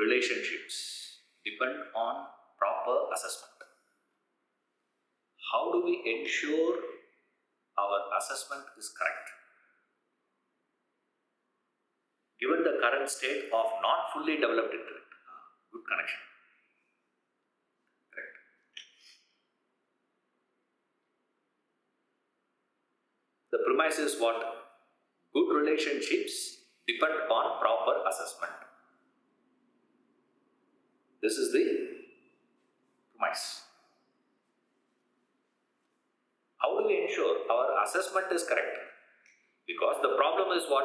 relationships depend on proper assessment. How do we ensure our assessment is correct? Given the current state of not fully developed intellect, good connection. Correct. The premise is what? Good relationships depend on proper assessment. This is the premise. How do we ensure our assessment is correct? Because the problem is what?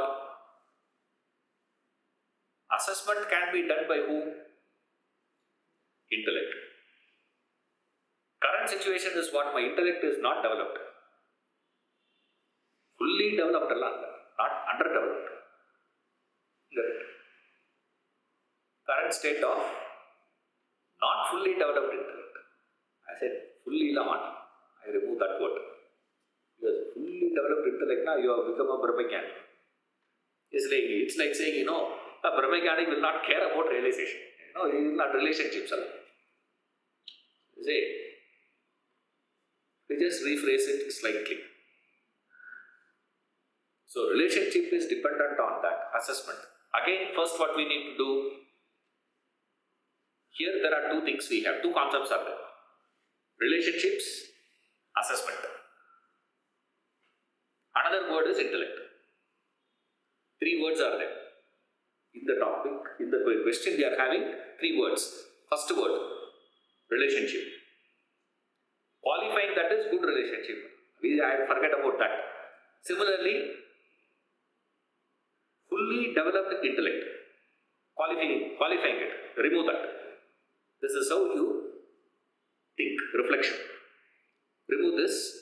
Assessment can be done by whom? Intellect. Current situation is what? My intellect is not developed. Fully developed, not underdeveloped. Current state of not fully developed intellect. I said fully lamat. I remove that word. Because fully developed intellect, now you have become a Brahmajnani. It's like saying, a Brahmajnani will not care about realization. He will not relationships. You see, we just rephrase it slightly. So, relationship is dependent on that assessment. Again, first what we need to do, here there are two things we have, two concepts are there. Relationships, assessment. Another word is intellect. Three words are there. In the topic, in the question we are having three words. First word, relationship. Qualifying that is good relationship. I forget about that. Similarly, fully developed intellect. Qualifying it. Remove that. This is how you think, reflection. Remove this,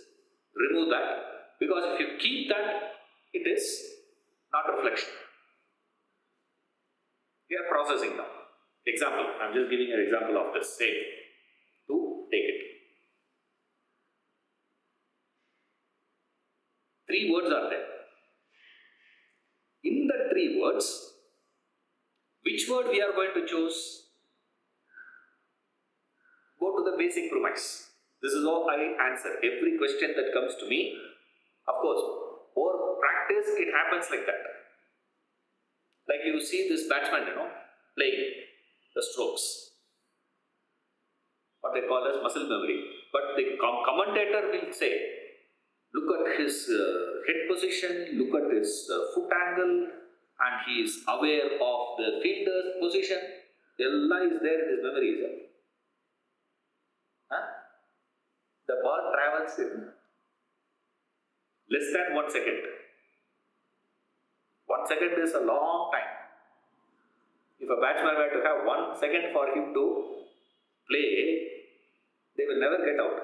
remove that, because if you keep that, it is not reflection. We are processing now. Example, I am just giving an example of this. Say, to take it. Three words are there. In the three words, which word we are going to choose? Go to the basic premise. This is how I answer every question that comes to me. Of course, over practice, it happens like that. Like you see this batsman, playing the strokes. What they call as muscle memory. But the commentator will say, look at his head position, look at his foot angle, and he is aware of the fielder's position. Ella is there in his memory. The ball travels in less than 1 second. 1 second is a long time. If a batsman were to have 1 second for him to play, they will never get out.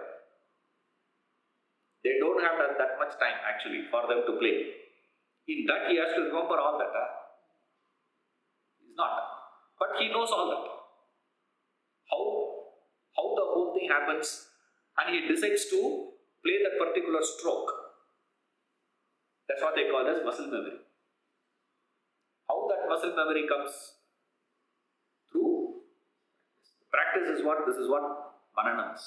They don't have that much time actually for them to play. In that he has to remember all that. He's not. But he knows all that. How the whole thing happens, and he decides to play that particular stroke. That's what they call as muscle memory. How that muscle memory comes? Through practice is what? This is what? Mananams.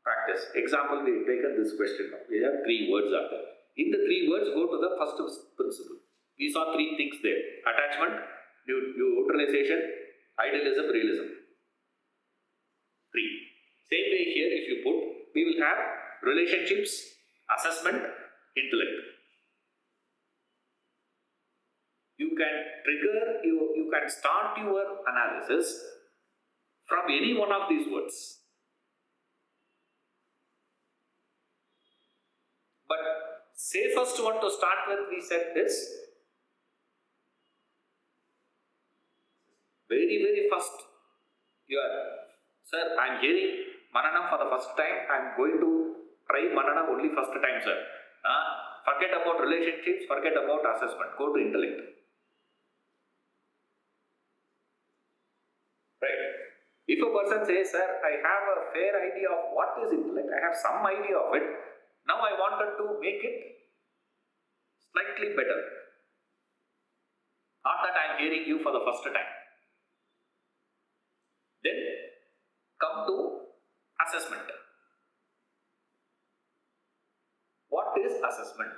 Practice. Example, we have taken this question now. We have three words are there. In the three words, go to the first principle. We saw three things there. Attachment, neutralization, idealism, realism. Three. Same way here, if you put, we will have relationships, assessment, intellect. You can trigger, you can start your analysis from any one of these words. But safest one to start with, we said this. Very, very first, sir, I am hearing Mananam for the first time. I am going to try Mananam only first time, sir. Forget about relationships, forget about assessment, go to intellect. Right? If a person says, sir, I have a fair idea of what is intellect, I have some idea of it, now I wanted to make it slightly better. Not that I am hearing you for the first time. come to assessment. What is assessment?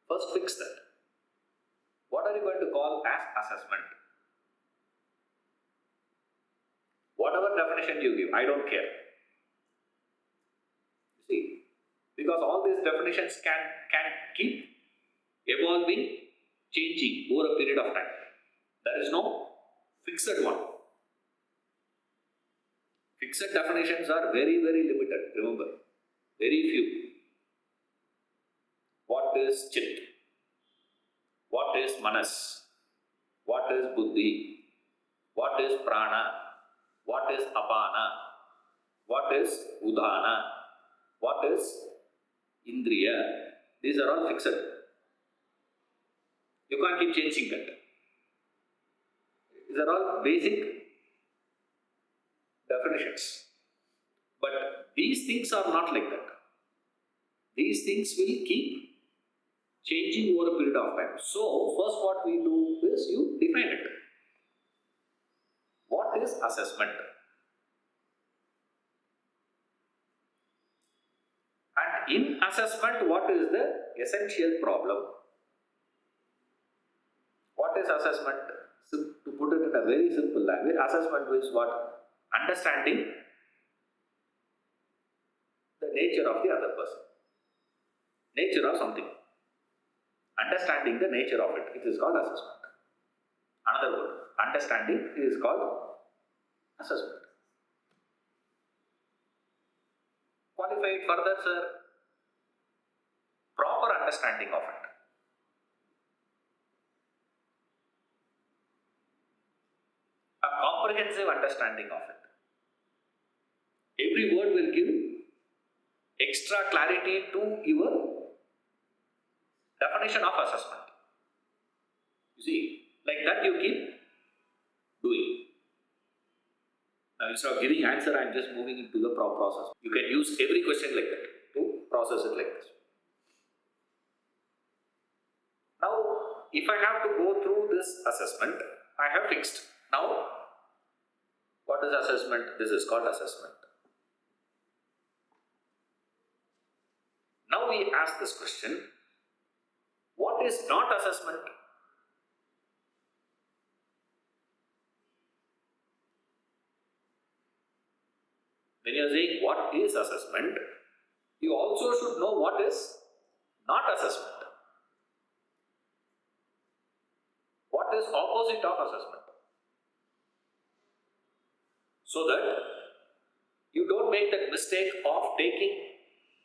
First fix that. What are you going to call as assessment? Whatever definition you give, I don't care. You see, because all these definitions can keep evolving, changing over a period of time. There is no fixed one. Fixed definitions are very, very limited, remember. Very few. What is chit? What is manas? What is buddhi? What is prana? What is apana? What is udana? What is indriya? These are all fixed. You can't keep changing that. These are all basic definitions. But these things are not like that. These things will keep changing over a period of time. So, first what we do is you define it. What is assessment? And in assessment, what is the essential problem? What is assessment? To put it in a very simple language, assessment is what? Understanding the nature of the other person. Nature of something. Understanding the nature of it. It is called assessment. Another word. Understanding is called assessment. Qualify it further, sir. Proper understanding of it. A comprehensive understanding of it. Every word will give extra clarity to your definition of assessment. You see, like that you keep doing. Now instead of giving answer, I am just moving into the process. You can use every question like that to process it like this. Now, if I have to go through this assessment, I have fixed. Now, what is assessment? This is called assessment. Now we ask this question, what is not assessment? When you are saying what is assessment, you also should know what is not assessment. What is opposite of assessment? So that you don't make that mistake of taking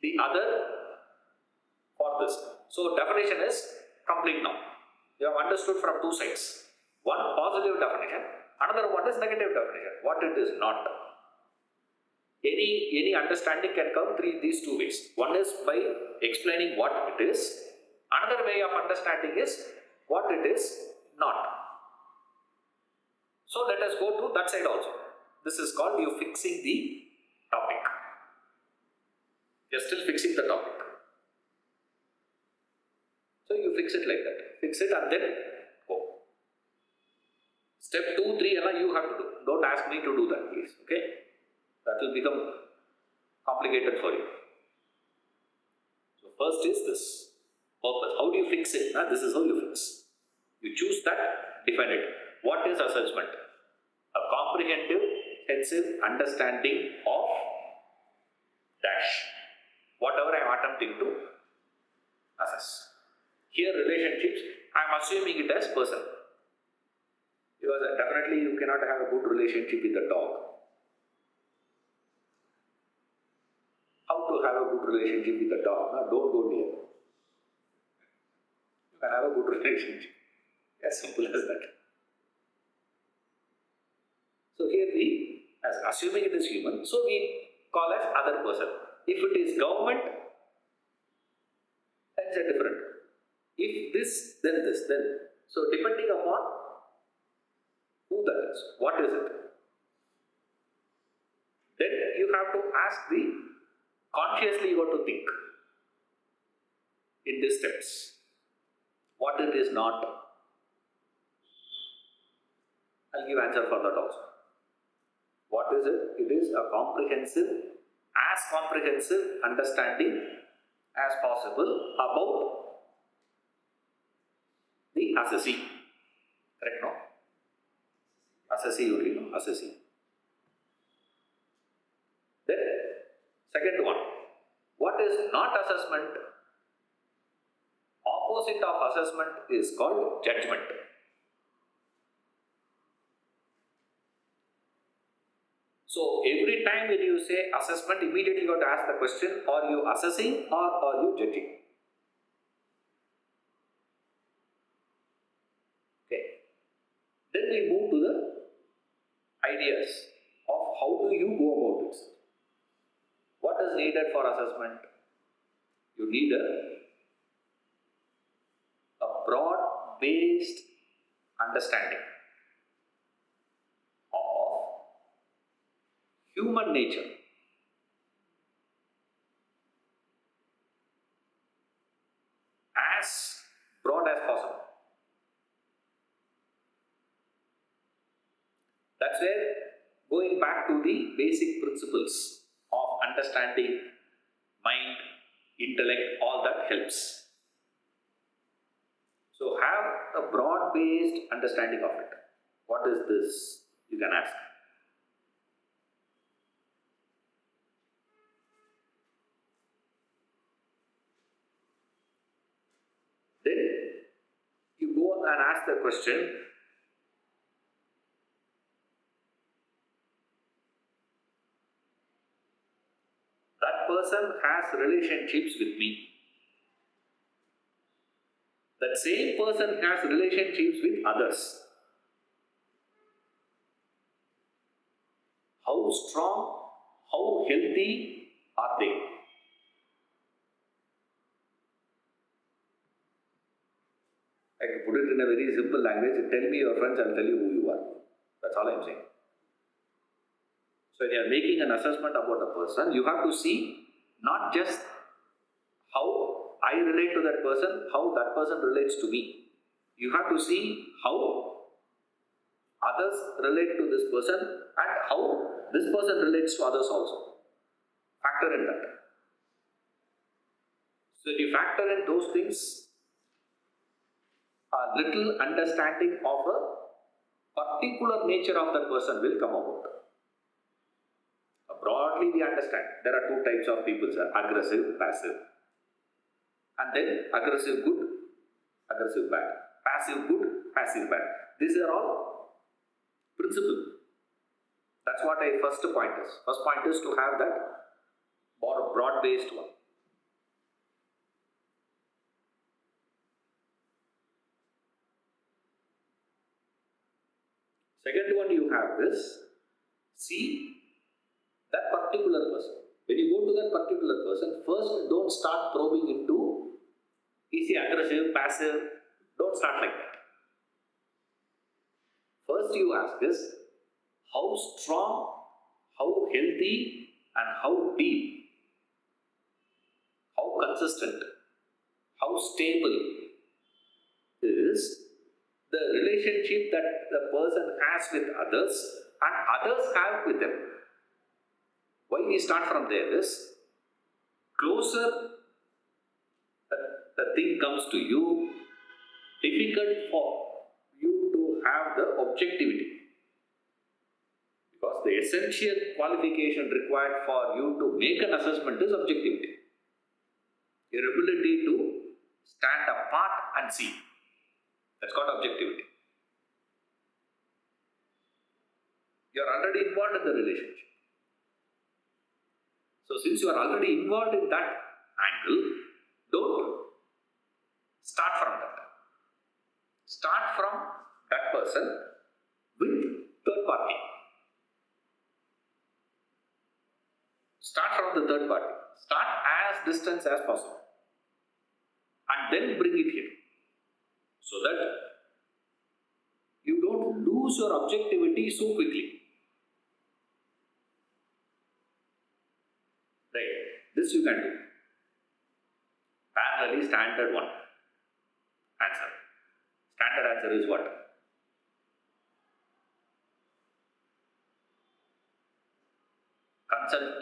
the other for this. So definition is complete now. You have understood from two sides. One positive definition, another one is negative definition. What it is not. Any understanding can come these two ways. One is by explaining what it is. Another way of understanding is what it is not. So let us go to that side also. This is called you fixing the topic. You are still fixing the topic. So you fix it like that. Fix it and then go. Step 2, 3, you have to do. Don't ask me to do that, please. Okay? That will become complicated for you. So first is this. Purpose. How do you fix it? This is how you fix. You choose that, define it. What is assessment? A comprehensive, intensive understanding of dash. Whatever I am attempting to assess. Here relationships, I am assuming it as person. Because definitely you cannot have a good relationship with a dog. How to have a good relationship with a dog? Don't go near. You can have a good relationship. As simple as that. So here we, as assuming it is human, so we call as other person. If it is government, then it's a different. If this, then this, then. So depending upon who that is, what is it? Then you have to ask consciously you have to think in these steps. What it is not. I'll give answer for that also. What is it? It is a comprehensive understanding as possible about the assessee. Correct, no? Assessee only, no? Assessee. Then, second one. What is not assessment? Opposite of assessment is called judgment. So every time when you say assessment, immediately you have to ask the question, are you assessing or are you judging? Okay. Then we move to the ideas of how do you go about it. What is needed for assessment? You need a broad-based understanding of human nature. As broad as possible. That's where going back to the basic principles of understanding mind, intellect, all that helps. So have a broad-based understanding of it. What is this? You can ask. Then you go and ask the question, that person has relationships with me. That same person has relationships with others. How strong, how healthy are they? I can put it in a very simple language. Tell me your friends, I'll tell you who you are. That's all I'm saying. So when you are making an assessment about a person, you have to see not just how I relate to that person, how that person relates to me. You have to see how others relate to this person and how this person relates to others also. Factor in that. So if you factor in those things, a little understanding of a particular nature of that person will come about. Broadly we understand there are two types of people, sir: aggressive, passive. And then aggressive good, aggressive bad. Passive good, passive bad. These are all principles. That's what I first point is. First point is to have that more broad-based one. Second one you have is, see that particular person. When you go to that particular person, first don't start probing into, is he aggressive, passive? Don't start like that. First you ask is, how strong, how healthy, and how deep, how consistent, how stable is the relationship that the person has with others and others have with them. Why we start from there is, closer the thing comes to you, difficult for you to have the objectivity. Because the essential qualification required for you to make an assessment is objectivity. Your ability to stand apart and see. That's called objectivity. You are already involved in the relationship. So since you are already involved in that angle, don't start from that. Start from that person with third party. Start from the third party. Start as distant as possible. And then bring it here. So that you don't lose your objectivity so quickly. Right. This you can do. Parallelly, standard one. Answer. Standard answer is what? Consult.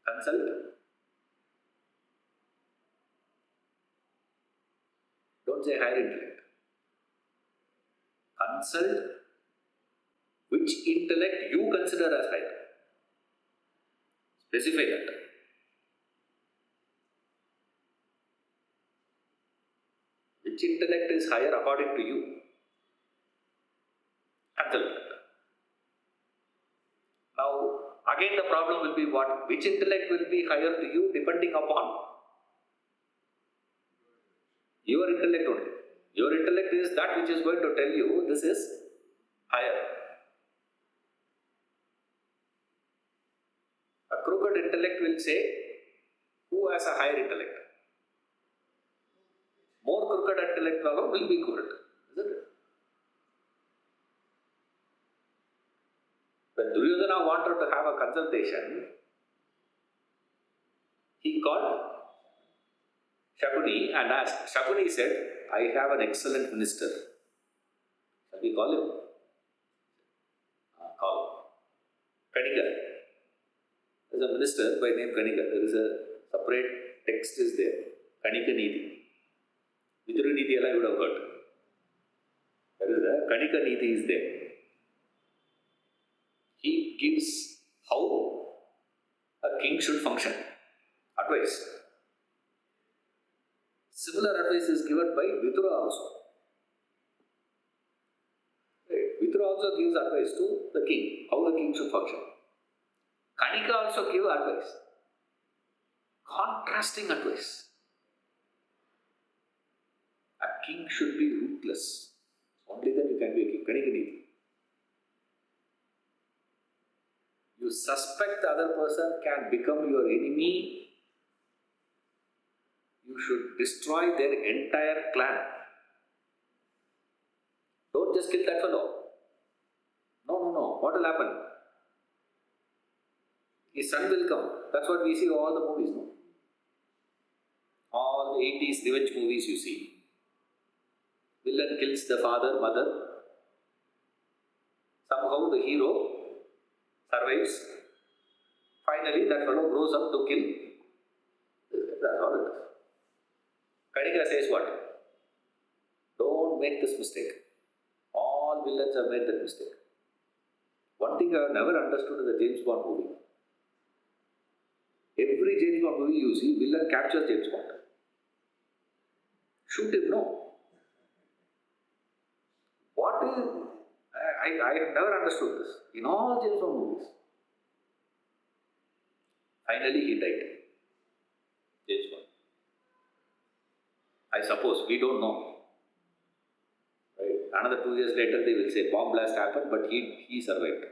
Consult. Don't say higher intellect. Consult which intellect you consider as higher. Specify that. Which intellect is higher according to you? Consult that. Now, again the problem will be what? Which intellect will be higher to you depending upon your intellect only. Your intellect is that which is going to tell you this is higher. A crooked intellect will say, who has a higher intellect? More crooked intellect will be good, isn't it? When Duryodhana wanted to have a consultation, he called Shakuni and asked. Shakuni said, I have an excellent minister. Shall we call him? Call Kanika. There is a minister by name Kanika. There is a separate text is there. Kanika Nidhi. Vidura Nidhi you would have heard. There is a Kanika Nidhi is there. He gives how a king should function. Advice. Similar advice is given by Vidura also. Vidura also gives advice to the king, how the king should function. Kanika also gives advice. Contrasting advice. A king should be ruthless. Only then you can be a king. Kanika Nidhi. You suspect the other person can become your enemy, you should destroy their entire clan. Don't just kill that fellow. No. What will happen? His son will come. That's what we see in all the movies, no? All the 80s revenge movies you see. Villain kills the father, mother. Somehow the hero survives. Finally, that fellow grows up to kill. That's all it is. Kanika says what? Don't make this mistake. All villains have made that mistake. One thing I have never understood in the James Bond movie. Every James Bond movie you see, villain captures James Bond. Shoot him, no. What is... I have never understood this. In all James Bond movies. Finally he died. James Bond. I suppose, we don't know. Right? Another 2 years later they will say bomb blast happened, but he survived.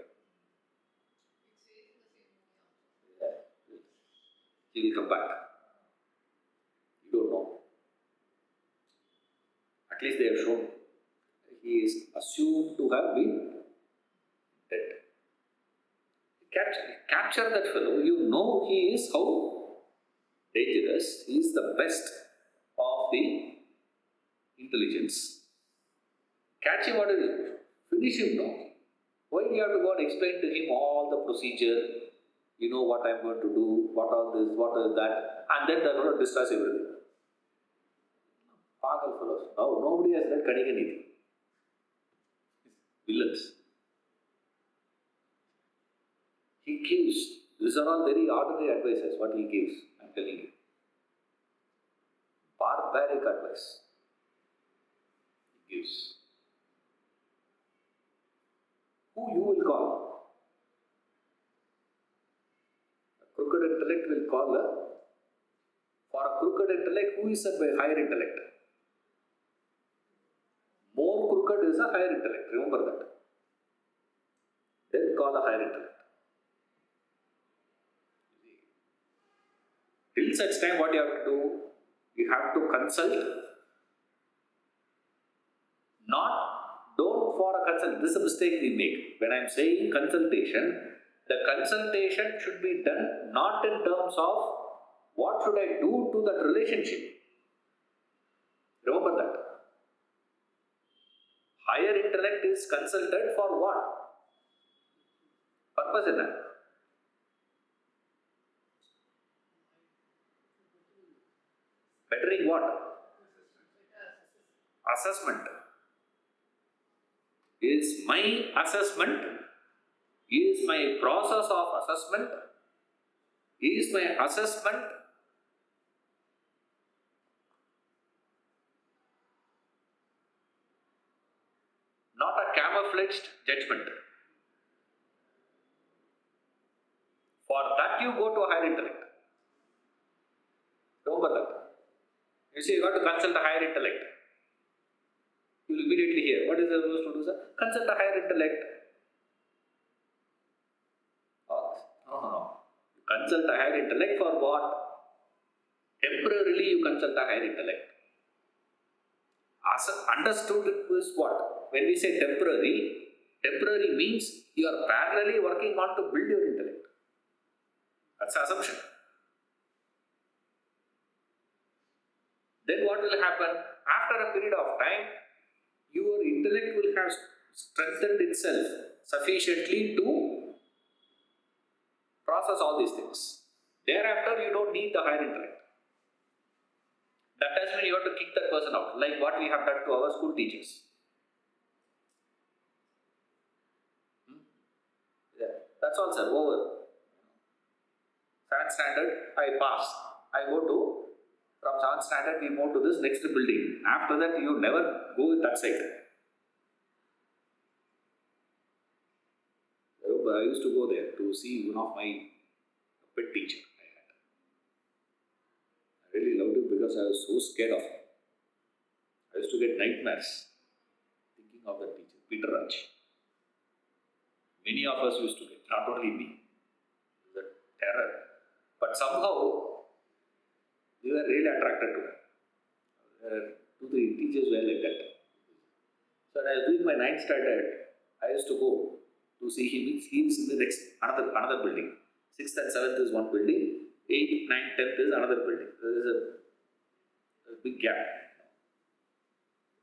Yeah. He will come back. You don't know. At least they have shown. He is assumed to have been dead. Capture that fellow. You know he is how dangerous. He is the best of the intelligence. Catch him, what is it? Finish him, no? Why do you have to go and explain to him all the procedure? You know what I am going to do, what all this, what is that, and then the fellow destroys everything. Pagal fellows. No, nobody has read Kanika Nidhi. Villains. He gives, these are all very ordinary advices, what he gives, I am telling you. Barbaric advice. He gives. Who you will call? A crooked intellect will call for a crooked intellect, who is a higher intellect? More crooked is a higher intellect, remember that. Then call a higher intellect. Till such time, what you have to do? You have to consult. Don't for a consult. This is a mistake we make. When I am saying consultation, the consultation should be done not in terms of what should I do to that relationship. Remember that. higher intellect is consulted for what? Purpose in that. Bettering what? Assessment. Is my assessment, is my process of assessment, is my assessment not a camouflaged judgment? For that you go to a higher intellect. Remember that. You see, you got to consult a higher intellect. You will immediately hear, what is the supposed to do, sir? Consult a higher intellect. Oh, no. You consult a higher intellect for what? Temporarily you consult a higher intellect. Understood is what? When we say temporary means you are parallelly working on to build your intellect. That's the assumption. Then what will happen? After a period of time, your intellect will have strengthened itself sufficiently to process all these things. Thereafter, you don't need the higher intellect. That doesn't mean you have to kick that person out, like what we have done to our school teachers. Yeah, that's all, sir. Over. 7th standard, I pass. I go to, from 7th standard, we move to this next building. After that, you never go with that side. I used to go there to see one of my pet teacher I had. I really loved it because I was so scared of him. I used to get nightmares thinking of that teacher, Peter Raj. Many of us used to get, not only me. It was a terror. But somehow, we were really attracted to him. There are 2-3 teachers were like that. So when I was doing my 9th standard, I used to go to see him. He is in the next, another building. 6th and 7th is one building, 8th, 9th, 10th is another building. There is a big gap.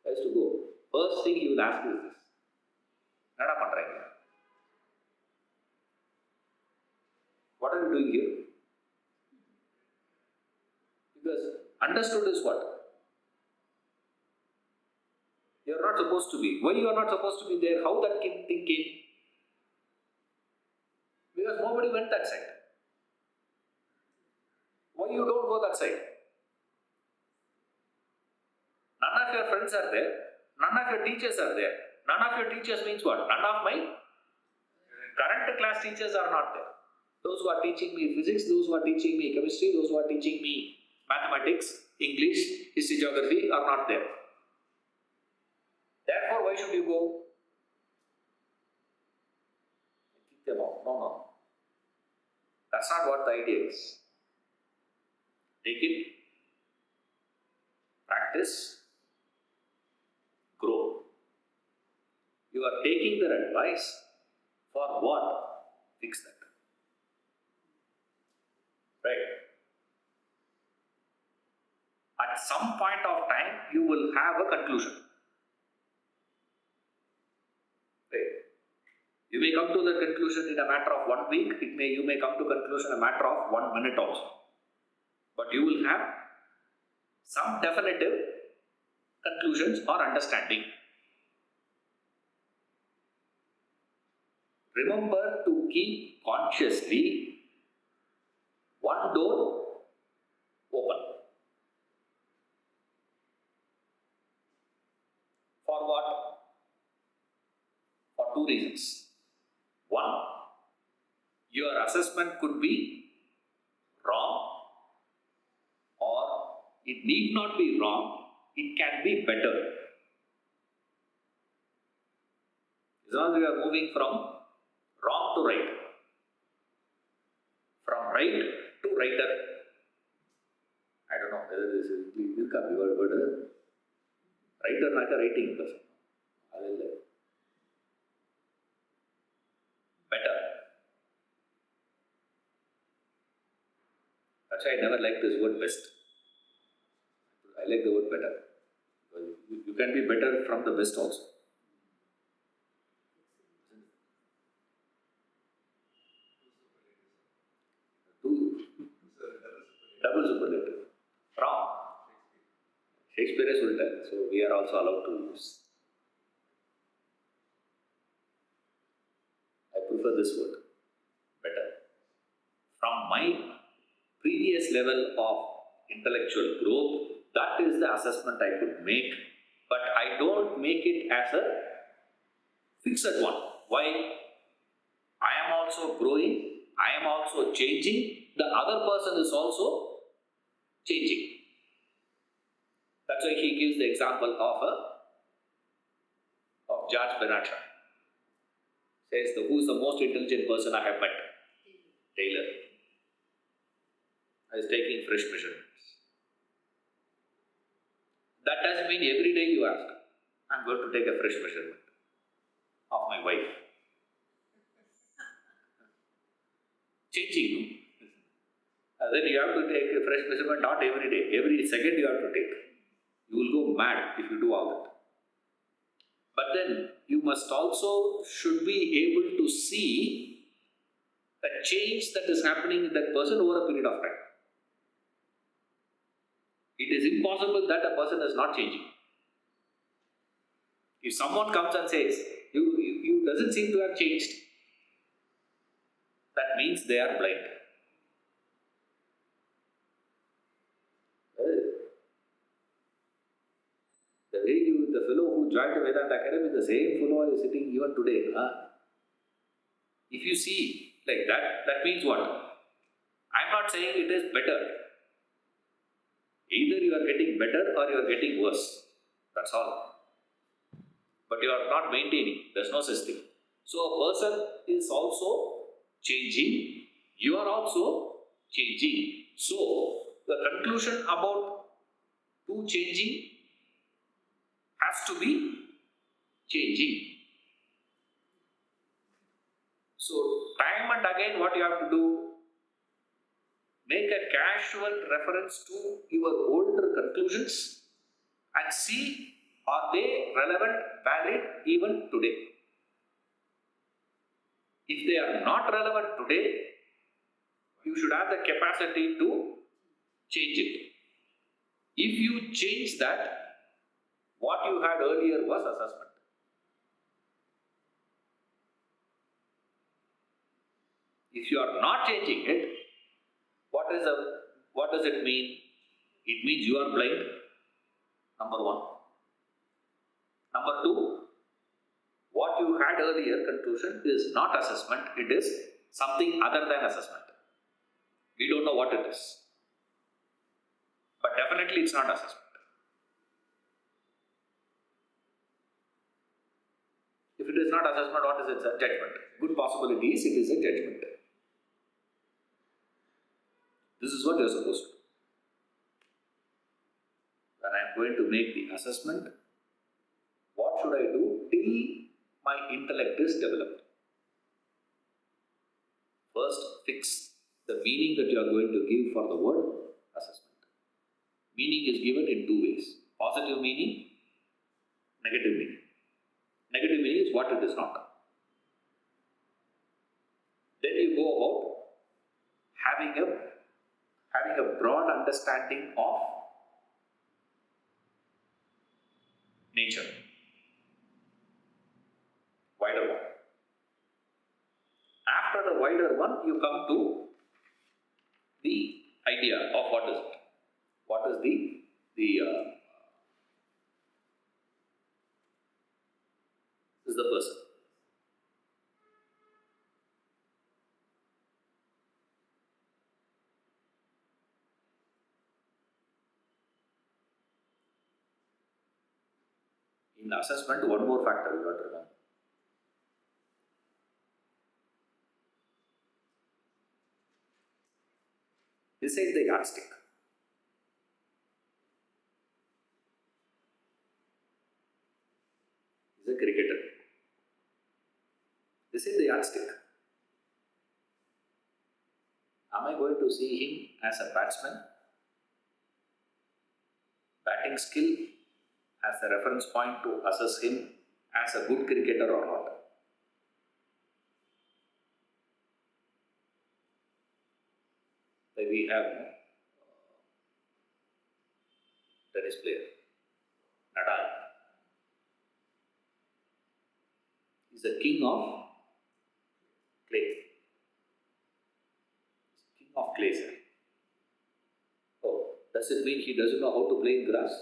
I used to go. First thing he will ask is this. What are you doing here? Because understood is what? You are not supposed to be. Why you are not supposed to be there? How that thing came? Because nobody went that side. Why you don't go that side? None of your friends are there. None of your teachers are there. None of your teachers means what? None of my current class teachers are not there. Those who are teaching me physics, those who are teaching me chemistry, those who are teaching me mathematics, English, history, geography are not there. Therefore, why should you go? Kick them out. No. That's not what the idea is. Take it, practice, grow. You are taking their advice for what? Fix that. Right? At some point of time, you will have a conclusion. Right? You may come to the conclusion in a matter of 1 week. You may come to conclusion in a matter of 1 minute also. But you will have some definitive conclusions or understanding. Remember to keep consciously one door open. For what? For 2 reasons. 1, your assessment could be wrong, or it need not be wrong, it can be better. As long as we are moving from wrong to right, from right to righter. I don't know whether this will come. You are writer, not a writing person. Better. That's why I never like this word best. I like the word better. You can be better from the best also. Shakespeare is Sultan, so we are also allowed to use. I prefer this word better. From my previous level of intellectual growth, that is the assessment I could make, but I don't make it as a fixed one. Why? I am also growing, I am also changing, the other person is also changing. That's why he gives the example of Judge Vedanta. Says, who is the most intelligent person I have met? Taylor. I was taking fresh measurements. That doesn't mean every day you ask, I'm going to take a fresh measurement of my wife. Changing. Then you have to take a fresh measurement not every day. Every second you have to take. You will go mad if you do all that. But then you must also should be able to see the change that is happening in that person over a period of time. It is impossible that a person is not changing. If someone comes and says, you doesn't seem to have changed, that means they are blind. The fellow who joined the Vedanta Academy is the same fellow who is sitting even today. If you see like that, that means what? I'm not saying it is better. Either you are getting better or you are getting worse. That's all. But you are not maintaining. There's no such thing. So a person is also changing. You are also changing. So the conclusion about two changing has to be changing. So time and again what you have to do, make a casual reference to your older conclusions and see are they relevant, valid even today. If they are not relevant today, you should have the capacity to change it. If you change that, what you had earlier was assessment. If you are not changing it, what does it mean? It means you are blind, number one. Number two, what you had earlier conclusion is not assessment, it is something other than assessment. We don't know what it is. But definitely it's not assessment. If it is not assessment, what is it? It's a judgment. Good possibility is it is a judgment. This is what you are supposed to do. When I am going to make the assessment, what should I do till my intellect is developed? First, fix the meaning that you are going to give for the word assessment. Meaning is given in two ways. Positive meaning, negative meaning. Negative meaning is what it is not. Then you go about having a broad understanding of nature. Wider one. After the wider one, you come to the idea of what is it. What is is the person. In assessment, one more factor you have to remember. This is the yardstick. He's a cricketer. This is the yardstick. Am I going to see him as a batsman? Batting skill as a reference point to assess him as a good cricketer or not? Like we have tennis player. Nadal is the king of clay. King of clay, sir. Oh, does it mean he doesn't know how to play in grass?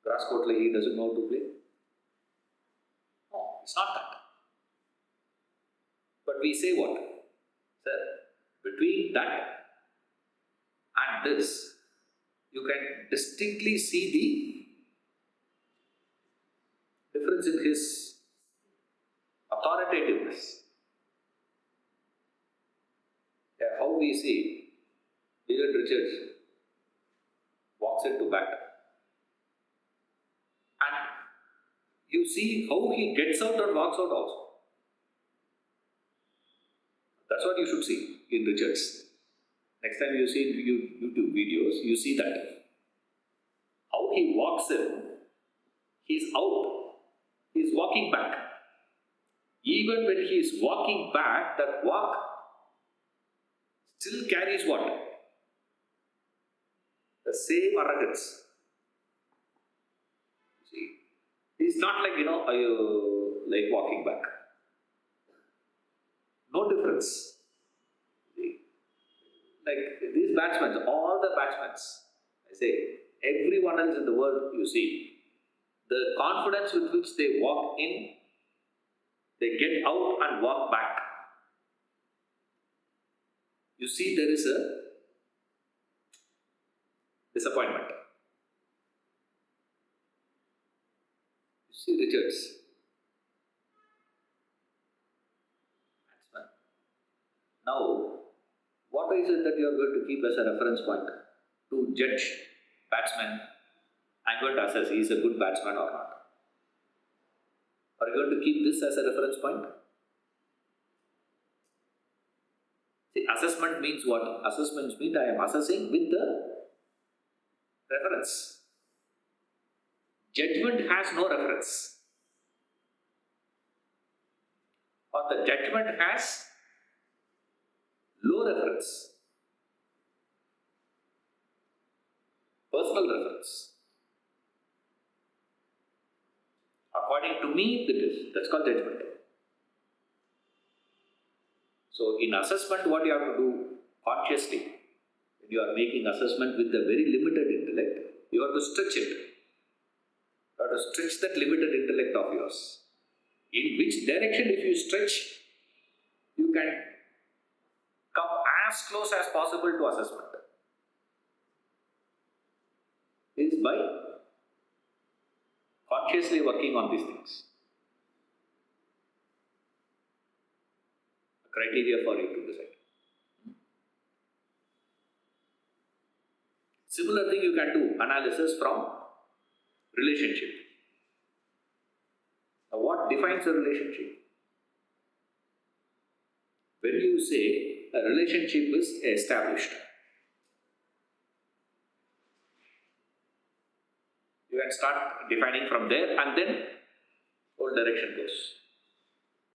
Grass court, like he doesn't know how to play? No, it's not that. But we say what? Sir, between that and this, you can distinctly see the difference in his authoritativeness. Yeah, how we see Vivian Richards walks into bat. And you see how he gets out and walks out also. That's what you should see in Richards. Next time you see YouTube videos, you see that. How he walks in, he's out, he's walking back. Even when he is walking back, that walk still carries what? The same arrogance. See, he's not like, like walking back. No difference. See? Like these batsmen, all the batsmen, I say, everyone else in the world, you see, the confidence with which they walk in, they get out and walk back. You see, there is a disappointment. You see Richards. Now, what is it that you are going to keep as a reference point to judge batsman? I'm going to assess he is a good batsman or not. Are you going to keep this as a reference point? See, assessment means what? Assessment means I am assessing with the reference. Judgment has no reference. Or the judgment has low reference. Personal reference. According to me, it is. That's called judgment. So, in assessment, what you have to do consciously, when you are making assessment with the very limited intellect, you have to stretch it. You have to stretch that limited intellect of yours. In which direction, if you stretch, you can come as close as possible to assessment. Is by consciously working on these things. A criteria for you to decide. Similar thing you can do analysis from relationship. Now, what defines a relationship? When you say a relationship is established, you can start defining from there and then whole direction goes.